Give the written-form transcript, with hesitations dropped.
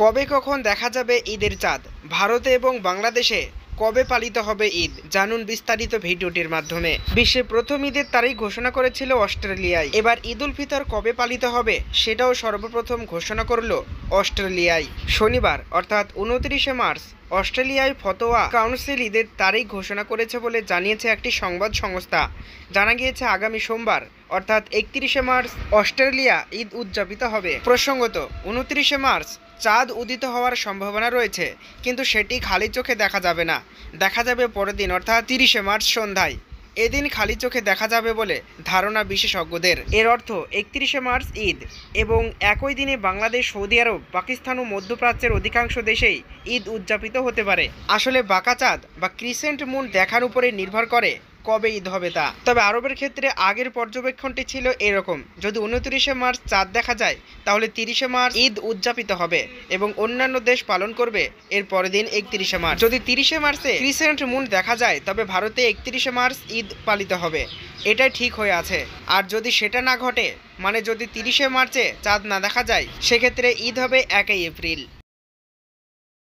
কবে কখন দেখা যাবে ঈদের চাঁদ? ভারতে এবং বাংলাদেশে কবে পালিত হবে ঈদ? জানুন বিস্তারিত ভিডিওটির মাধ্যমে। বিশ্বে প্রথম ঈদের তারিখ ঘোষণা করেছিল অস্ট্রেলিয়ায়। এবার ঈদ উল ফিতর কবে পালিত হবে সেটাও সর্বপ্রথম ঘোষণা করল অস্ট্রেলিয়ায়। শনিবার অর্থাৎ 29শে মার্চ অস্ট্রেলিয়ায় ফতোয়া কাউন্সিল ঈদের তারিখ ঘোষণা করেছে বলে জানিয়েছে একটি সংবাদ সংস্থা। জানা গিয়েছে আগামী সোমবার অর্থাৎ 31শে মার্চ অস্ট্রেলিয়া ঈদ উদযাপিত হবে। প্রসঙ্গত 29শে মার্চ চাঁদ উদিত হওয়ার সম্ভাবনা রয়েছে, কিন্তু সেটি খালি চোখে দেখা যাবে না, দেখা যাবে পরের দিন অর্থাৎ 30শে মার্চ সন্ধ্যায়। এদিন খালি চোখে দেখা যাবে বলে ধারণা বিশেষজ্ঞদের। এর অর্থ 31শে মার্চ ঈদ এবং একই দিনে বাংলাদেশ, সৌদি আরব, পাকিস্তান ও মধ্যপ্রাচ্যের অধিকাংশ দেশেই ঈদ উদযাপিত হতে পারে। আসলে বাঁকা চাঁদ বা ক্রিসেন্ট মুন দেখার উপরে নির্ভর করে কবে ঈদ হবে তা। তবে আরবের ক্ষেত্রে আগের পর্যবেক্ষণটি ছিল এরকম: যদি 29শে মার্চ চাঁদ দেখা যায় তাহলে 30শে মার্চ ঈদ উদযাপিত হবে এবং অন্যান্য দেশ পালন করবে এর পরের দিন 31শে মার্চ। যদি 30শে মার্চে ক্রিসেন্ট মুন দেখা যায় তবে ভারতে 31শে মার্চ ঈদ পালিত হবে, এটাই ঠিক হয়ে আছে। আর যদি সেটা না ঘটে, মানে যদি 30শে মার্চে চাঁদ না দেখা যায়, সেক্ষেত্রে ঈদ হবে 1 এপ্রিল।